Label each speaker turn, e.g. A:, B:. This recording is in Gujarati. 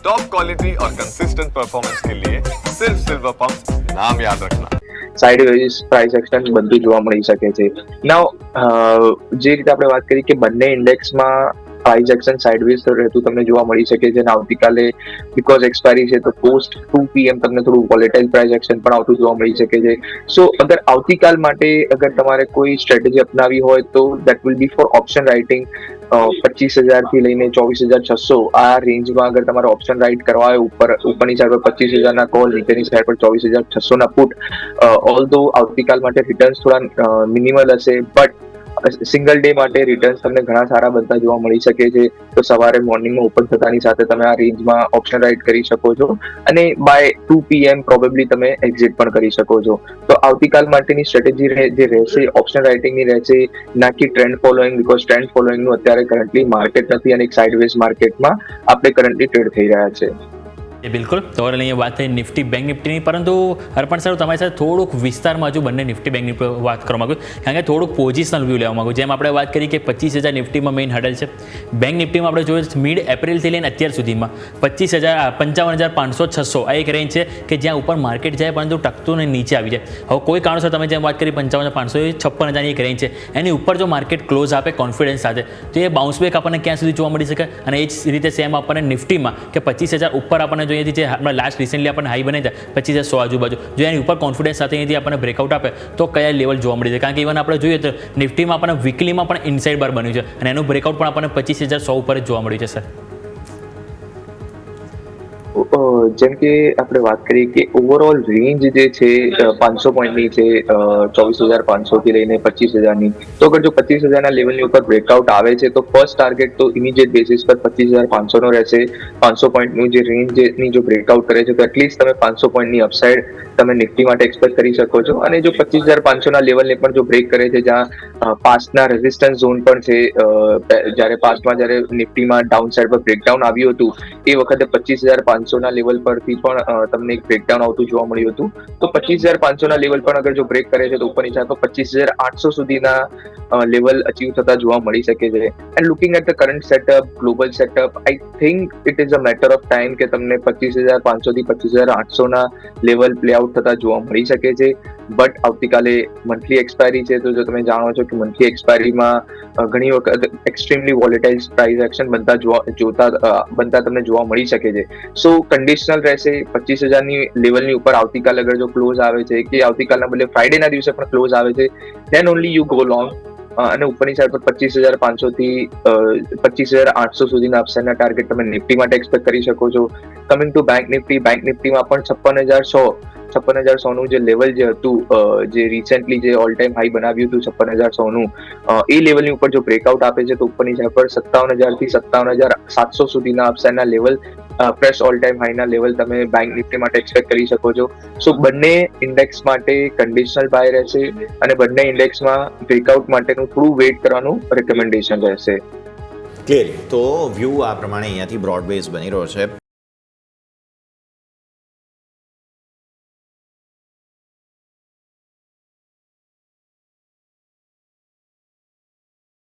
A: टॉप क्वालिटी और कंसिस्टेंट परफॉर्मेंस के लिए सिर्फ सिल्वर पंप नाम याद रखना.
B: સાઇડવેઝ પ્રાઇસ એક્શન બધું જોવા મળી શકે છે. નાઉ જે રીતે આપણે વાત કરી કે બંને ઇન્ડેક્સમાં પ્રાઇસ એક્શન સાઇડવેઝ રહેતું તમને જોવા મળી શકે છે અને આવતીકાલે બીકોઝ એક્સપાયરી છે તો પોસ્ટ 2 PM તમને થોડું વોલેટાઇલ પ્રાઇસ એક્શન પણ આવતું જોવા મળી શકે છે. સો અગર આવતીકાલ માટે અગર તમારે કોઈ સ્ટ્રેટેજી અપનાવી હોય તો that will be for option writing. 25,000 થી લઈને 24,600 આ રેન્જમાં અગર તમારે ઓપ્શન રાઇટ કરવા હોય ઉપરની સાઈડ પર 25,000 ના કોલ, નીચેની સાઈડ પર 24,600 ના પુટ. ઓલ્ધો આવતીકાલ માટે રિટર્ન્સ થોડા મિનિમલ હશે, બટ સિંગલ ડે માટે રિટર્ન્સ તમને ઘણા સારા બનતા જોવા મળી શકે છે. તો સવારે મોર્નિંગમાં ઓપન થતાની સાથે તમે આ રેન્જમાં ઓપ્શન રાઇટ કરી શકો છો અને બાય 2 PM પ્રોબેબલી તમે એક્ઝિટ પણ કરી શકો છો. તો આવતીકાલ માટેની સ્ટ્રેટેજી જે રહેશે ઓપ્શન રાઇટિંગની રહેશે, ના કે ટ્રેન્ડ ફોલોઈંગ, બીકોઝ ટ્રેન્ડ ફોલોઈંગનું અત્યારે કરન્ટલી માર્કેટ નથી અને એક સાઇડવેઝ માર્કેટમાં આપણે કરન્ટલી ટ્રેડ થઈ રહ્યા છે.
C: એ બિલકુલ. તો અહીંયા વાત થઈ નિફ્ટી બેંક નિફ્ટીની, પરંતુ હરપણ સર તમારી સાથે થોડુંક વિસ્તારમાં હજુ બંને નિફ્ટી બેંક નિફ્ટી વાત કરવા માંગુ, કારણ કે થોડુંક પોઝિશનલ વ્યૂ લેવા માંગુ. જેમ આપણે વાત કરી કે 25,000 નિફ્ટીમાં મેઇન હડલ છે, બેંક નિફ્ટીમાં આપણે જોઈએ મિડ એપ્રિલથી લઈને અત્યાર સુધીમાં 55,500-600 આ એક રેન્જ છે કે જ્યાં ઉપર માર્કેટ જાય પરંતુ ટકતું ને નીચે આવી જાય. હવે કોઈ કારણસર તમે જેમ વાત કરી 55,500 56,000ની એક રેન્જ છે, એની ઉપર જો માર્કેટ ક્લોઝ આપે કોન્ફિડન્સ સાથે તો એ બાઉન્સ બેક આપણને ક્યાં સુધી જોવા મળી શકે. અને એ જ રીતે સેમ આપણને નિફ્ટીમાં કે 25,000 ઉપર આપણને જોઈએ જે હમણાં લાસ્ટ રિસેન્ટલી આપણને હાઈ બની જાય 25,100 આજુબાજુ, જો એની ઉપર કોન્ફિડન્સ સાથે અહીંથી આપણને બ્રેકઆઉટ આપે તો કયા લેવલ જોવા મળી જાય. કારણ કે ઇવન આપણે જોઈએ તો નિફ્ટીમાં આપણને વીકલીમાં પણ ઇનસાઇડ બાર બન્યું છે અને એનું બ્રેકઆઉટ પણ આપણને 25,100 ઉપર જ જોવા મળ્યું છે સર.
B: જેમ કે આપણે વાત કરીએ કે ઓવરઓલ રેન્જ જે છે 500 પોઈન્ટની છે, 24,500 થી લઈને 25,000ની. તો અગર જો 25,000ના લેવલની ઉપર બ્રેકઆઉટ આવે છે તો ફર્સ્ટ ટાર્ગેટ તો ઇમિડિયેટ બેસિસ પર 25,500 નો રહેશે. 500 પોઈન્ટનું જે રેન્જની જો બ્રેકઆઉટ કરે છે તો એટલીસ્ટ તમે 500 પોઈન્ટની અપસાઇડ તમે નિફ્ટી માટે એક્સપેક્ટ કરી શકો છો. અને જો 25,500ના લેવલને પણ જો બ્રેક કરે છે, જ્યાં પાસ્ટના રેઝિસ્ટન્સ ઝોન પણ છે, જ્યારે પાસ્ટમાં જ્યારે નિફ્ટીમાં ડાઉન સાઇડ પર બ્રેકડાઉન આવ્યું હતું એ વખતે 25,500ના લેવલ પરથી પણ તમને એક બ્રેકડાઉન આવતું જોવા મળ્યું હતું. તો 25,500ના લેવલ પણ અગર જો બ્રેક કરે છે તો ઉપરની સાઈડ પર 25,800 સુધીના લેવલ અચીવ થતા જોવા મળી શકે છે. And looking at the current setup, global setup, I think it is a matter of time કે તમને 25,500 થી 25,800ના લેવલ પ્લે આઉટ થતા જોવા મળી શકે છે. બટ આવતીકાલે મંથલી એક્સપાયરી છે તો જો તમે જાણો છો કે મંથલી એક્સપાયરીમાં ઘણી વખત એક્સ્ટ્રીમલી વોલેટાઇલ પ્રાઇસ એક્શન બનતા તમને જોવા મળી શકે છે. સો કન્ડિશનલ રહેશે. 25,000ની લેવલની ઉપર આવતીકાલ અગર જો ક્લોઝ આવે છે કે આવતીકાલના બદલે ફ્રાઇડેના દિવસે પણ ક્લોઝ આવે છે, than only you go long. અને ઉપરની સાઈડ પર 25,500 થી 25,800 સુધીના અપસાઇડના ટાર્ગેટ તમે નિફ્ટી માટે એક્સપેક્ટ કરી શકો છો. કમિંગ ટુ બેંક નિફ્ટીમાં પણ 56,100નું જે લેવલ જે હતું, જે રિસેન્ટલી જે ઓલ ટાઈમ હાઈ બનાવ્યું હતું 56,100નું, એ લેવલની ઉપર જો બ્રેકઆઉટ આપે છે તો ઉપરની સાઈડ પર 57,000 થી 57,700 સુધીના અપસાઇડના લેવલ, ફ્રેશ ઓલ ટાઈમ હાઈના લેવલ તમે બેંક નિફ્ટી માટે એક્સપેક્ટ કરી શકો છો. સો બંને ઇન્ડેક્સ માટે કન્ડિશનલ બાય રહેશે અને બંને ઇન્ડેક્સમાં બ્રેકઆઉટ માટેનું થોડું વેઇટ કરવાનું રેકમેન્ડેશન રહેશે.
D: ક્લિયર. તો વ્યૂ આ પ્રમાણે અહીંયાથી બ્રોડ બેઝ બની રહ્યો છે.